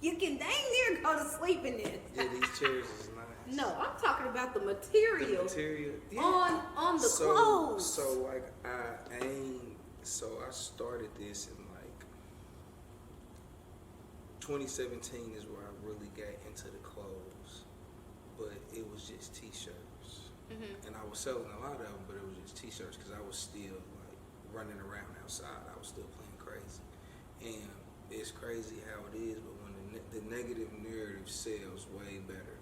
You can dang near go to sleep in this. Yeah, these chairs is nice. No, I'm talking about the material. The material, yeah. on the clothes. So like I started this in like 2017 is where I really got into the clothes, but it was just t-shirts, and I was selling a lot of them, but it was just t-shirts because I was still like running around outside. I was still playing crazy, and it's crazy how it is, but when the negative narrative sells way better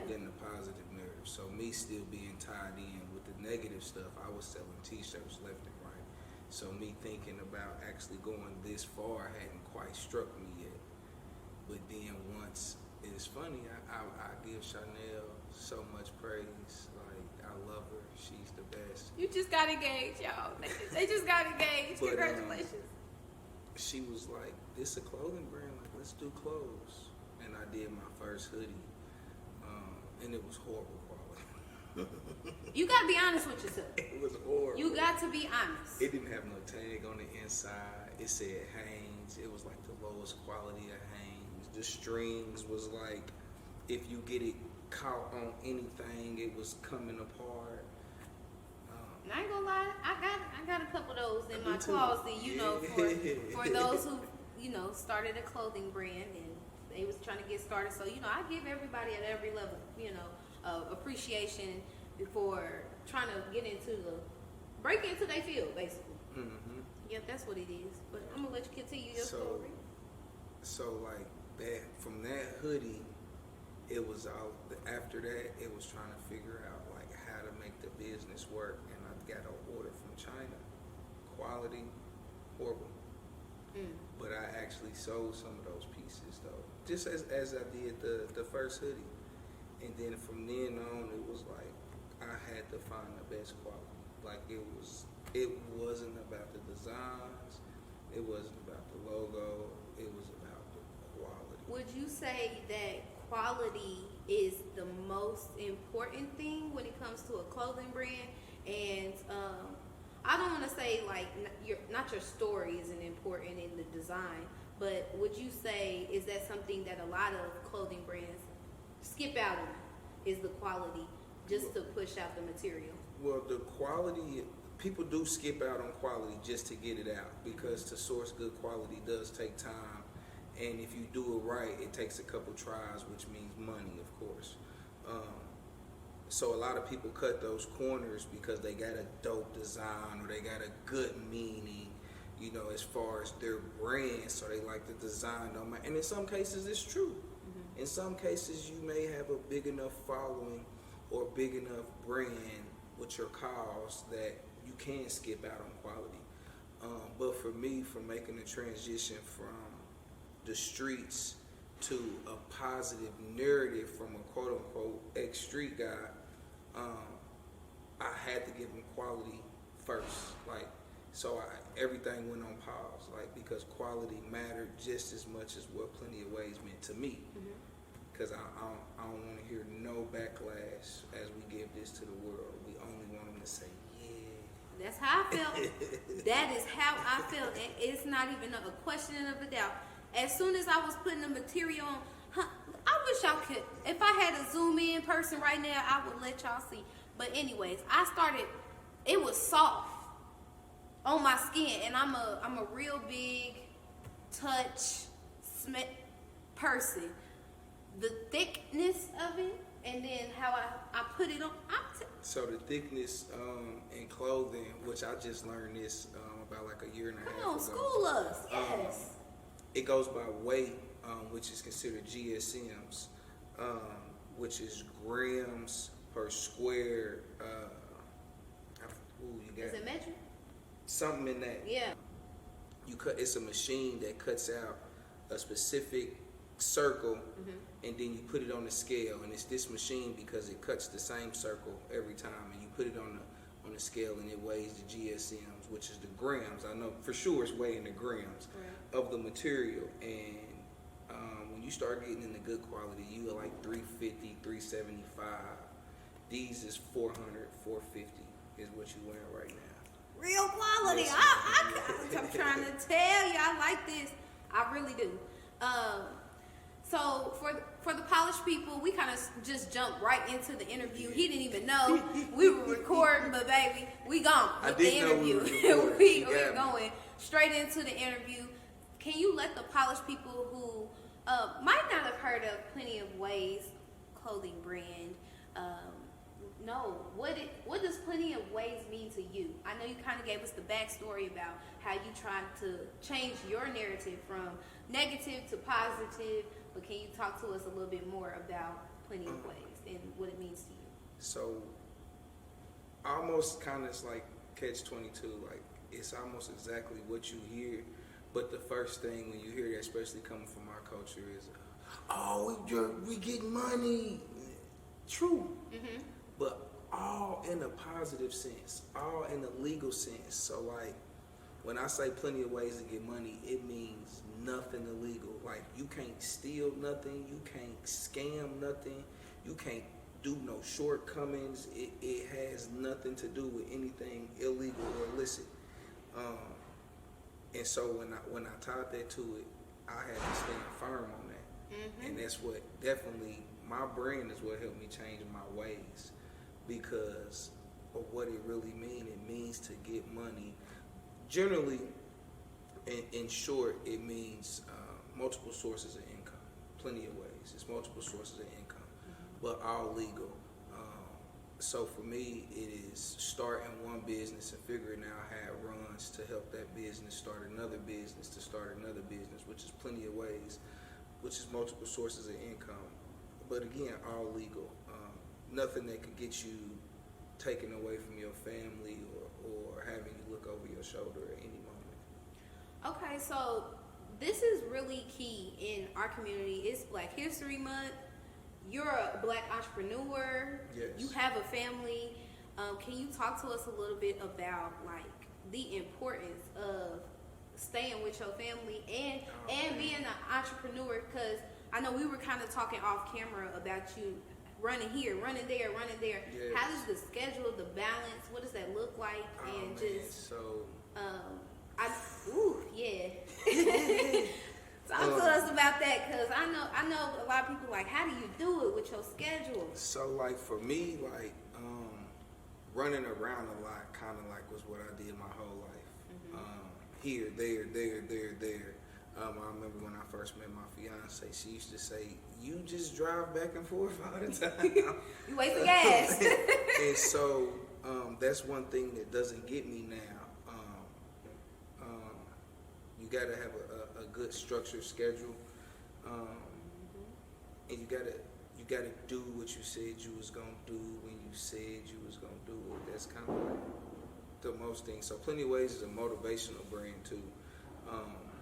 than the positive narrative. So me still being tied in with the negative stuff, I was selling t-shirts left and right. So me thinking about actually going this far hadn't quite struck me yet. But then once, it's funny, I give Chanel so much praise. Like, I love her. She's the best. You just got engaged, y'all. They just got engaged. But, congratulations. She was like, this a clothing brand, like, let's do clothes. And I did my first hoodie, and it was horrible quality. You got to be honest with yourself. It was horrible. You got to be honest. It didn't have no tag on the inside. It said Hanes. It was like the lowest quality of Hanes. The strings was like, if you get it caught on anything, it was coming apart. I ain't gonna lie, I got a couple of those in my closet, for those who, started a clothing brand and they was trying to get started. So, I give everybody at every level, appreciation before trying to break into their field, basically. Mm-hmm. Yep, that's what it is. But I'm gonna let you continue your story. So like that, from that hoodie, it was out. After that, it was trying to figure out like how to make the business work, and I got an order from China. Quality, horrible. But I actually sold some of those pieces though, just as I did the first hoodie, and then from then on, it was like I had to find the best quality. Like it wasn't about the designs, it wasn't about the logo, it was about the quality. Would you say that quality is the most important thing when it comes to a clothing brand? And I don't want to say like not your story isn't important in the design, but would you say, is that something that a lot of clothing brands skip out on, is the quality, just to push out the material? Well, the quality, people do skip out on quality just to get it out, because to source good quality does take time. And if you do it right, it takes a couple tries, which means money, of course. So a lot of people cut those corners because they got a dope design or they got a good meaning, as far as their brand. So they like the design. And in some cases, it's true. Mm-hmm. In some cases, you may have a big enough following or big enough brand with your cause that you can skip out on quality. But for me, from making the transition from the streets to a positive narrative from a quote-unquote ex-street guy, I had to give him quality first. So everything went on pause, because quality mattered just as much as what Plenty of Ways meant to me. Because I don't want to hear no backlash as we give this to the world. We only want them to say, yeah. That's how I felt. That is how I felt. And it's not even a question of a doubt. As soon as I was putting the material on, I wish y'all could. If I had a zoom in person right now, I would let y'all see. But anyways, it was soft on my skin, and I'm a real big touch person. The thickness of it, and then how I put it on. So the thickness in clothing, which I just learned this about like a year and a half ago. Come on, school us. Yes. It goes by weight, which is considered GSMs, which is grams per square. Is it metric? Something in that. Yeah. It's a machine that cuts out a specific circle, and then you put it on the scale, and it's this machine because it cuts the same circle every time, and you put it on the scale, and it weighs the GSMs, which is the grams. I know for sure it's weighing the grams of the material. And when you start getting into good quality, you are like 350, 375. These is 400, 450 is what you wearing right now. Real quality. Yes, I'm trying to tell you, I like this. I really do. So for the polished people, we kind of just jumped right into the interview. He didn't even know we were recording, but baby, we gone with the interview. We're going straight into the interview. Can you let the polished people who might not have heard of Plenty of Ways clothing brand know what does Plenty of Ways mean to you? I know you kind of gave us the backstory about how you tried to change your narrative from negative to positive, but can you talk to us a little bit more about Plenty of Ways and what it means to you? So, almost kind of like catch-22, like it's almost exactly what you hear, but the first thing when you hear that, especially coming from our culture, is, oh, we getting money. True. Mm-hmm. But all in a positive sense, all in a legal sense. So like, when I say plenty of ways to get money, it means nothing illegal. Like, you can't steal nothing, you can't scam nothing, you can't do no shortcomings. It has nothing to do with anything illegal or illicit. And so when I tied that to it, I had to stand firm on that. Mm-hmm. And that's what definitely, my brand is what helped me change my ways, because of what it really means. It means to get money. Generally, in short, it means multiple sources of income. Plenty of ways. It's multiple sources of income, but all legal. So for me, it is starting one business and figuring out how it runs to help that business start another business, to start another business, which is Plenty of Ways, which is multiple sources of income. But again, all legal. Nothing that could get you taken away from your family or having you look over your shoulder at any moment. Okay, so this is really key in our community. It's Black History Month. You're a Black entrepreneur. Yes. You have a family. Can you talk to us a little bit about like the importance of staying with your family and being an entrepreneur? Because I know we were kind of talking off camera about you running here, running there, running there. Yes. How does the schedule, the balance, what does that look like? And just Talk to us about that, because I know a lot of people like, how do you do it with your schedule? So like for me, like running around a lot kind of like was what I did my whole life. Mm-hmm. Here, there. I remember when I first met my fiance, she used to say, "You just drive back and forth all the time. You waste the gas." And so that's one thing that doesn't get me now. You got to have a good structured schedule, and you gotta do what you said you was gonna do when you said you was gonna do it. That's kind of like the most thing. So Plenty of Ways is a motivational brand too.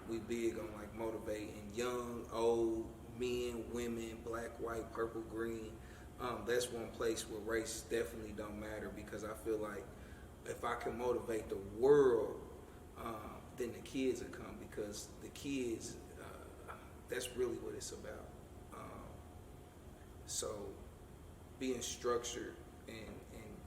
We big on like motivating young, old, men, women, black, white, purple, green. That's one place where race definitely don't matter, because I feel like if I can motivate the world, then the kids will come, because the kids, that's really what it's about. So being structured and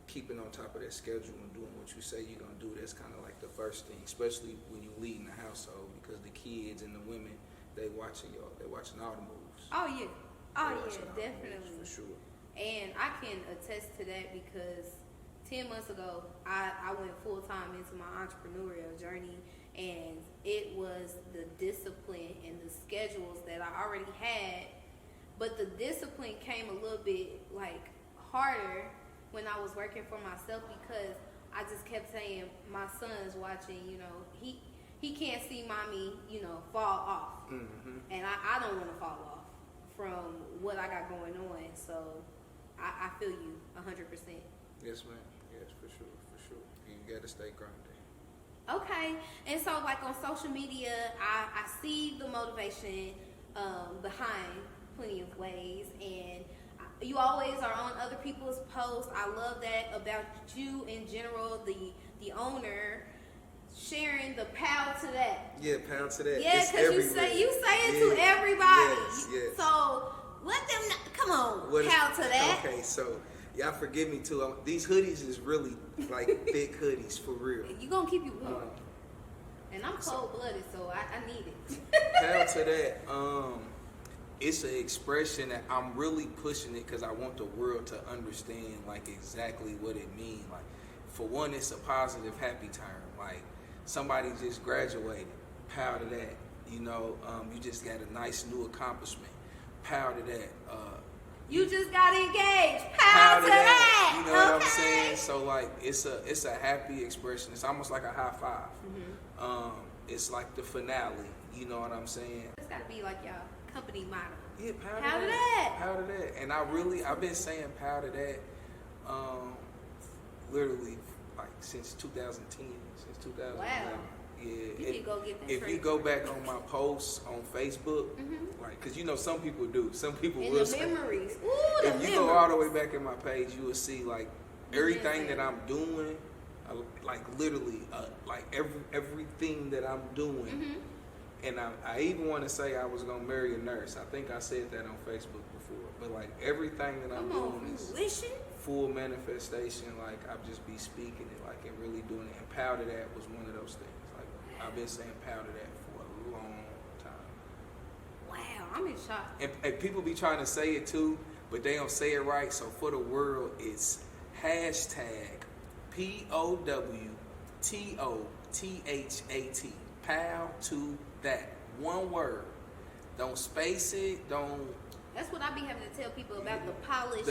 keeping on top of that schedule and doing what you say you're going to do, that's kind of like the first thing, especially when you lead in the household, because the kids and the women, they watching y'all. They're watching all the moves. Oh, yeah. Definitely. For sure. And I can attest to that, because 10 months ago, I went full-time into my entrepreneurial journey, and it was the discipline and the schedules that I already had, but the discipline came a little bit like harder when I was working for myself, because I just kept saying, my son's watching, he can't see mommy, fall off. Mm-hmm. And I don't want to fall off from what I got going on. So I feel you 100%. Yes, ma'am. Yes, for sure. You got to stay grounded. Okay. And so like on social media, I see the motivation behind Plenty of Ways, and you always are on other people's posts. I love that about you in general, the owner, sharing the pound to that. Yeah, pound to that. Yeah, because you say it to everybody. Yes. So let them know. Come on, pound to that. Okay, so y'all forgive me too. These hoodies is really like big hoodies for real. You gonna keep you warm. And I'm cold blooded, so I need it. Pound to that. it's an expression that I'm really pushing it because I want the world to understand like exactly what it means. Like, for one, it's a positive, happy term. Like, somebody just graduated, proud of that. You know, you just got a nice new accomplishment, proud of that. You just got engaged, proud to that. You know what I'm saying? So like, it's a happy expression. It's almost like a high five. Mm-hmm. It's like the finale. You know what I'm saying? It's gotta be like y'all company motto. Yeah, proud of that. Proud of that. And I've been saying proud of that, literally like since 2010, since 2011. Wow. Yeah. You can go get that. If you go back on my posts on Facebook, like, cause you know some people do. Some people will say. Memories. Ooh, if you go all the way back in my page, you will see like everything that I'm doing, like literally, like everything that I'm doing. And I even want to say I was gonna marry a nurse. I think I said that on Facebook before. But like everything that I'm doing is full manifestation. Like I just be speaking it, like, and really doing it. And proud of that was one of those things. Like I've been saying proud of that for a long time. Wow, I'm in shock. And people be trying to say it too, but they don't say it right. So for the world, it's hashtag POWTOTHAT. Pow to that. One word. Don't space it. Don't. That's what I be having to tell people about the polished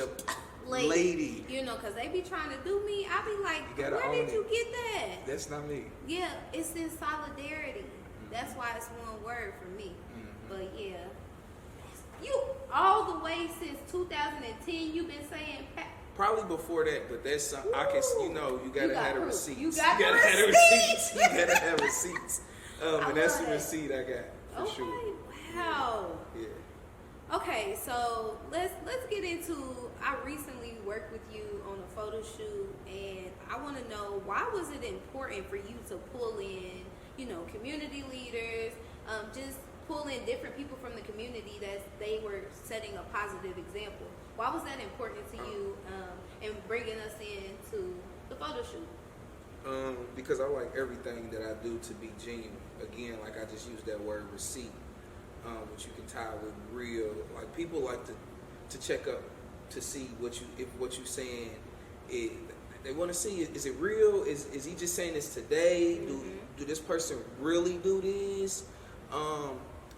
lady. You know, because they be trying to do me. I be like, where did you get that? That's not me. Yeah, it's in solidarity. That's why it's one word for me. But yeah. You, all the way since 2010, you've been saying probably before that, but that's something I can, you know, you gotta have the receipts. You gotta have the receipts. You gotta have receipts. And that's the receipt I got, for sure. Wow. Yeah. Okay, so let's get into, I recently worked with you on a photo shoot, and I want to know, why was it important for you to pull in, you know, community leaders, just pull in different people from the community that they were setting a positive example? Why was that important to you in bringing us into the photo shoot? Because I like everything that I do to be genuine. Again, like I just used that word receipt, which you can tie with real. Like people like to check up to see what you saying. They want to see, is it real? Is he just saying this today? Do this person really do this?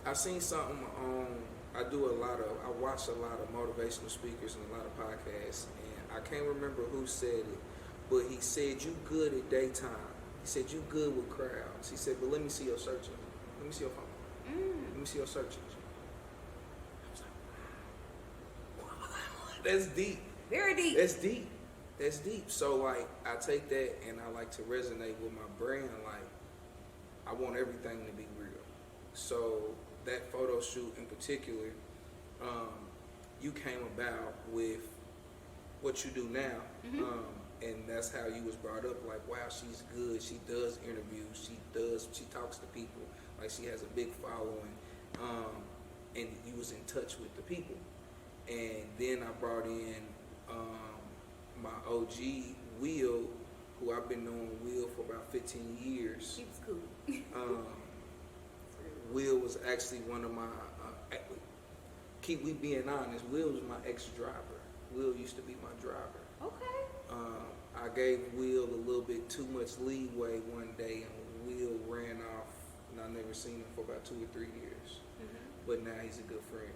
I've seen something on. I watch a lot of motivational speakers and a lot of podcasts, and I can't remember who said it, but he said, you good at daytime. He said, you good with crowds. He said, but let me see your search engine. Let me see your phone. Let me see your search engine. I was like, wow. That's deep. Very deep. That's deep. So, like, I take that and I like to resonate with my brand. Like, I want everything to be real. So, that photo shoot in particular, you came about with what you do now. And that's how you was brought up. Like, wow, she's good. She does interviews. She talks to people. Like, she has a big following. And you was in touch with the people. And then I brought in my OG, Will, who I've been knowing Will for about 15 years. He was cool. Will was actually one of my, keep we being honest, Will was my ex-driver. Will used to be my driver. Okay. I gave Will a little bit too much leeway one day, and Will ran off, and I never seen him for about 2 or 3 years. But now he's a good friend.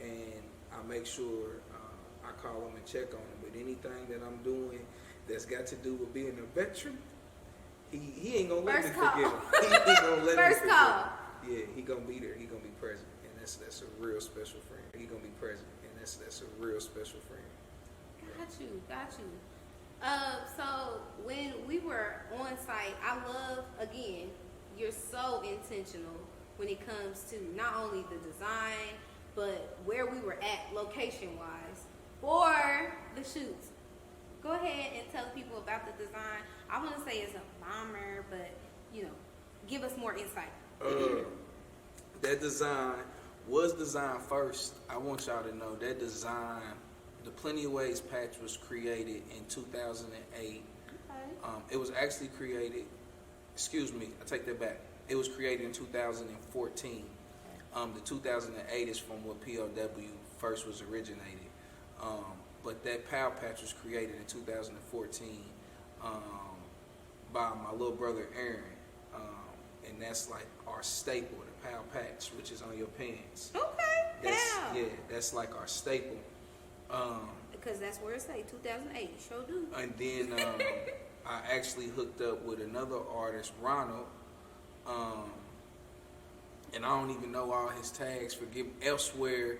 And I make sure I call him and check on him. But anything that I'm doing that's got to do with being a veteran, he ain't gonna let me forget him. He ain't gonna let me forget him. Yeah, he gonna be there. He gonna be present, and that's a real special friend. He gonna be present, and that's a real special friend. Got you. So when we were on site, I love, again, you're so intentional when it comes to not only the design, but where we were at location-wise for the shoots. Go ahead and tell people about the design. I want to say it's a bomber, but, you know, give us more insight. That design was designed first. I want y'all to know that design, the Plenty of Ways patch, was created in 2008. Okay. It was actually created, excuse me, I take that back. It was created in 2014. The 2008 is from what POW first was originated. But that Pow Patch was created in 2014 by my little brother Aaron. And that's like our staple, the Pow Patch, which is on your pants. Okay, Pow. Yeah, that's like our staple. Because that's where it say 2008. Sure do. And then I actually hooked up with another artist, Ronald. And I don't even know all his tags. Forgive me. Elsewhere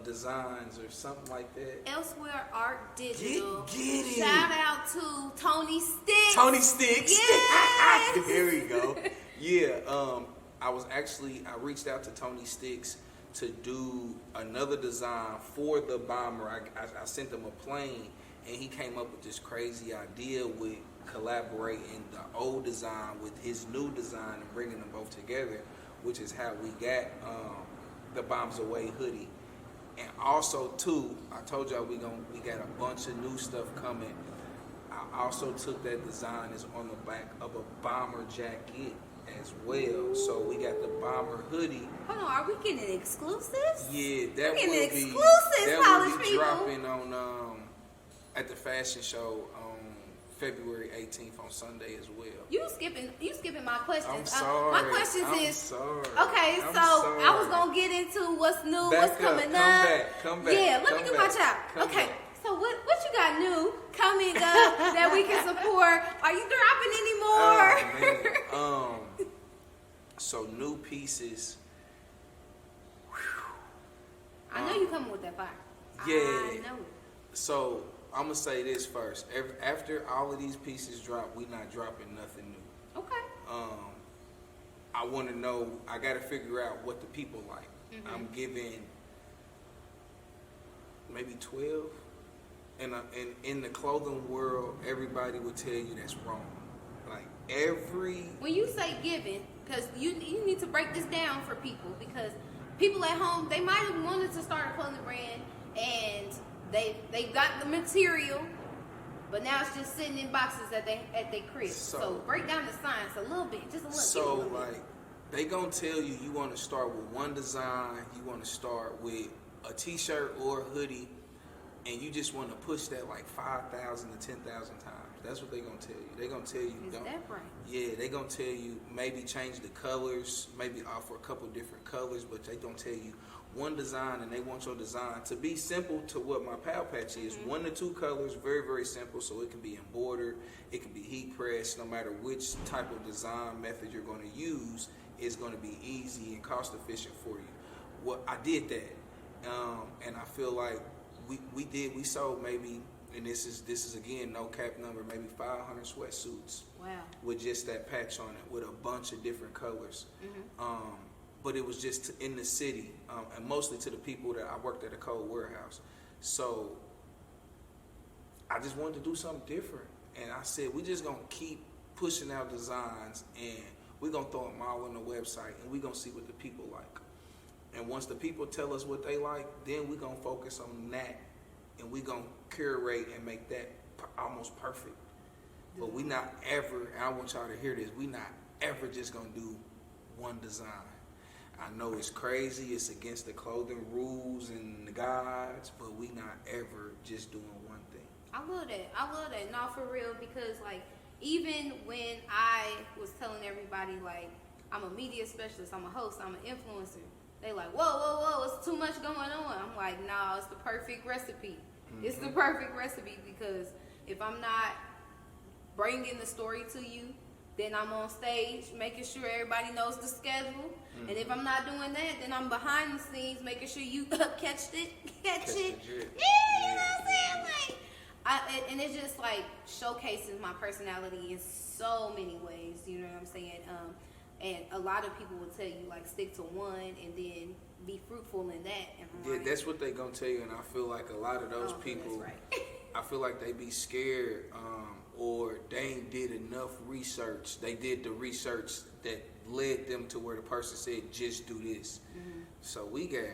Designs or something like that. Elsewhere Art Digital. Get it. Shout out to Tony Sticks. Tony Sticks. Yes. There we go. Yeah. I reached out to Tony Sticks to do another design for the bomber. I sent him a plane, and he came up with this crazy idea with collaborating the old design with his new design and bringing them both together, which is how we got the Bombs Away hoodie. And also too, I told y'all we got a bunch of new stuff coming. I also took that design is on the back of a bomber jacket as well. So we got the bomber hoodie. Hold on, are we getting exclusives? Yeah, that We're getting will exclusives, be Polished people. dropping on at the fashion show on February 18th on Sunday as well. You skipping my questions. I'm sorry. My questions I'm sorry. Okay, I'm so sorry. I was gonna get into what's new, Back what's up, coming come up. Come back. Yeah, let come me do back, my job. come Okay, back. so what you got new coming up that we can support? Are you dropping any more? Oh, man. So new pieces. I know you coming with that fire. Yeah. I know it. So I'm gonna say this first. After all of these pieces drop, we not dropping nothing new. Okay. I want to know. I got to figure out what the people like. Mm-hmm. I'm giving maybe 12. And in the clothing world, everybody would tell you that's wrong. Like When you say giving, because you need to break this down for people, because people at home, they might have wanted to start a clothing brand and they got the material, but now it's just sitting in boxes at their crib. So break down the science a little bit, just a little. So like they gonna tell you want to start with one design, you want to start with a t-shirt or a hoodie, and you just want to push that like 5,000 to 10,000 times. That's what they gonna tell you. They gonna tell you. Is that right? Yeah, they gonna tell you maybe change the colors, maybe offer a couple different colors, but they don't tell you one design, and they want your design to be simple to what my Pow Patch is. Mm-hmm. 1 to 2 colors, very, very simple, so it can be embroidered, it can be heat pressed, no matter which type of design method you're gonna use, it's gonna be easy and cost efficient for you. Well, I did that, and I feel like we sold maybe, and this is again no cap number, maybe 500 sweatsuits. Wow. With just that patch on it, with a bunch of different colors. Mm-hmm. But it was just in the city, and mostly to the people that I worked at a cold warehouse. So I just wanted to do something different, and I said we just gonna keep pushing out designs, and we're gonna throw them all on the website, and we're gonna see what the people like. And once the people tell us what they like, then we're gonna focus on that, and we're gonna curate and make that almost perfect. But we not ever, and I want y'all to hear this, we not ever just gonna do one design. I know it's crazy, it's against the clothing rules and the guides, but we not ever just doing one thing. I love that. No, for real, because like even when I was telling everybody like I'm a media specialist, I'm a host, I'm an influencer, they like, whoa, it's too much going on. I'm like, no, it's the perfect recipe. Mm-hmm. It's the perfect recipe, because if I'm not bringing the story to you, then I'm on stage making sure everybody knows the schedule. Mm-hmm. And if I'm not doing that, then I'm behind the scenes making sure you catch it. Yeah, you know what I'm saying? Like, and it just like showcases my personality in so many ways. You know what I'm saying? And a lot of people will tell you like stick to one and then be fruitful in that. Yeah, that's what they gonna tell you, and I feel like a lot of those people, right. I feel like they be scared, or they ain't did enough research. They did the research that led them to where the person said, just do this. Mm-hmm. So we got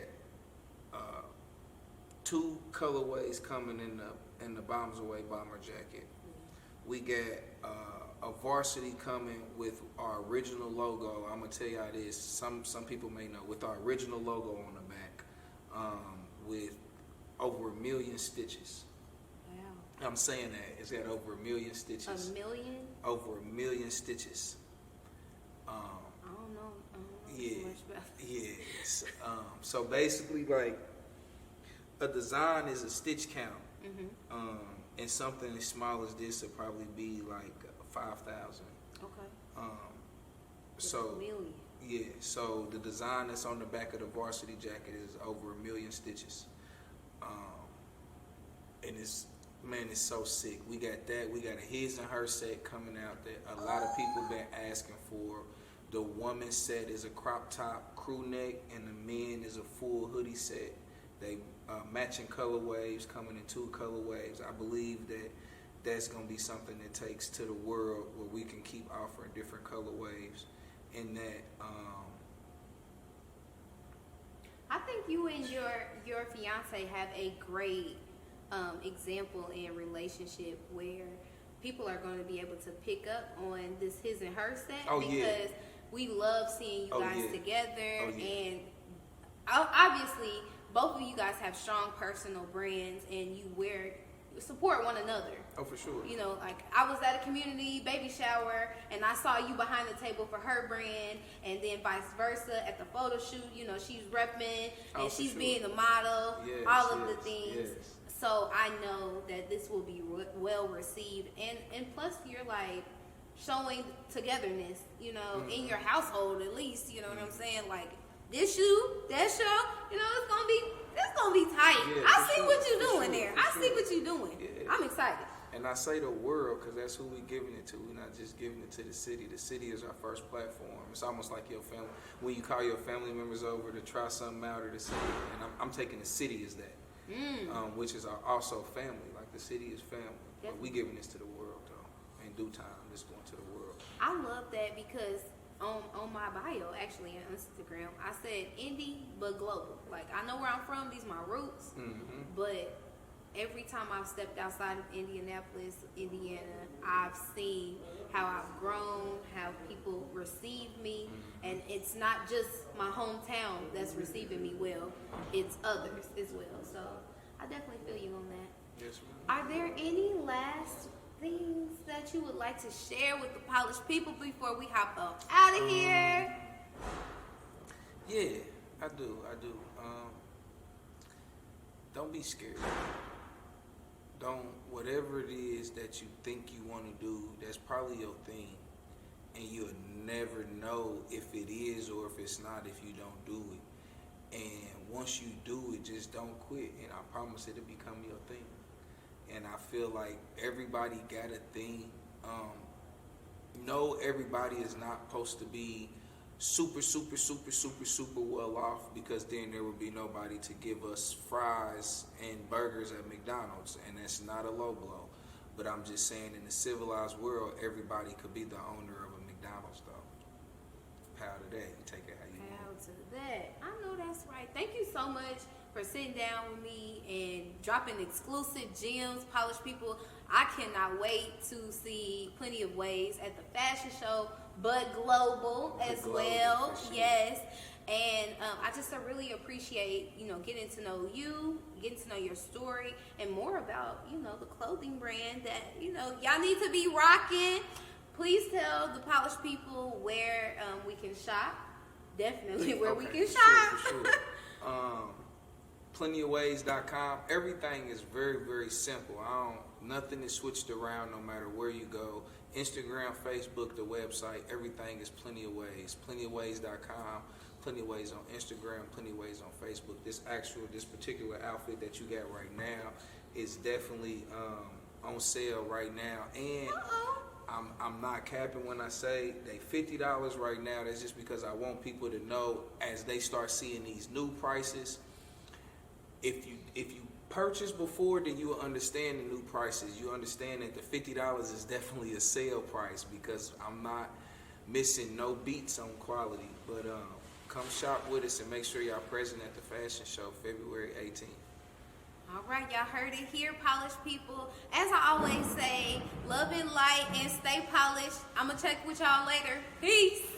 2 colorways coming in the Bombs Away bomber jacket. Mm-hmm. We got a varsity coming with our original logo. I'm gonna tell y'all this. Some people may know, with our original logo on the back, with over 1 million stitches. Wow. I'm saying that it's got over 1 million stitches. 1 million? Over 1 million stitches. I don't know Yeah. too much about it. Yes. So basically, like, a design is a stitch count. Mm-hmm. And something as small as this would probably be like 5,000. Okay. So 1 million. yeah. So the design that's on the back of the varsity jacket is over 1 million stitches. And it's so sick. We got that. We got a his and her set coming out that a lot of people been asking for. The woman set is a crop top crew neck, and the men is a full hoodie set. They matching colorways, coming in 2 colorways. I believe that that's going to be something that takes to the world, where we can keep offering different colorways. And that I think you and your fiance have a great example in relationship where people are going to be able to pick up on this his and her set, because we love seeing you guys together. And obviously both of you guys have strong personal brands, and you support one another. Oh, for sure. You know, like, I was at a community baby shower and I saw you behind the table for her brand, and then vice versa at the photo shoot. You know, she's repping and she's being the model, all of the things. So I know that this will be well received, and plus you're like showing togetherness, you know, in your household at least. You know what I'm saying? Like, this shoe, that show, you know, it's gonna be tight. I see what you're doing there. I see what you're doing. I'm excited. And I say the world because that's who we giving it to. We're not just giving it to the city. The city is our first platform. It's almost like your family. When you call your family members over to try something out of the city, and I'm taking the city as that, which is also family. Like, the city is family. But we giving this to the world, though. In due time, this going to the world. I love that, because on my bio, actually, on Instagram, I said indie but global. Like, I know where I'm from, these my roots, but every time I've stepped outside of Indianapolis, Indiana, I've seen how I've grown, how people receive me, and it's not just my hometown that's receiving me well, it's others as well. So I definitely feel you on that. Yes, ma'am. Are there any last things that you would like to share with the polished people before we hop out of here? Yeah, I do. Don't be scared. Whatever it is that you think you want to do, that's probably your thing. And you'll never know if it is or if it's not if you don't do it. And once you do it, just don't quit. And I promise it'll become your thing. And I feel like everybody got a thing. No, everybody is not supposed to be super well off, because then there would be nobody to give us fries and burgers at McDonald's, and that's not a low blow. But I'm just saying, in the civilized world, everybody could be the owner of a McDonald's, though. Power to that. You take it how you want. Power to that. I know that's right. Thank you so much for sitting down with me and dropping exclusive gems, polished people. I cannot wait to see Plenty of Ways at the fashion show, but global as well. Sure. Yes. And I just really appreciate, you know, getting to know you, getting to know your story, and more about, you know, the clothing brand that, you know, y'all need to be rocking. Please tell the polished people where we can shop. Definitely where we can shop. Sure. plentyofways.com. Everything is very, very simple. Nothing is switched around no matter where you go. Instagram, Facebook, the website, everything is Plenty of Ways. plentyofways.com, Plenty of Ways on Instagram, Plenty of Ways on Facebook. This particular outfit that you got right now is definitely on sale right now. And I'm not capping when I say they $50 right now. That's just because I want people to know, as they start seeing these new prices, if you purchase before, then you will understand the new prices. You understand that the $50 is definitely a sale price, because I'm not missing no beats on quality. But come shop with us and make sure y'all present at the fashion show February 18th. All right, y'all heard it here, polished people. As I always say, love and light and stay polished. I'm going to check with y'all later. Peace.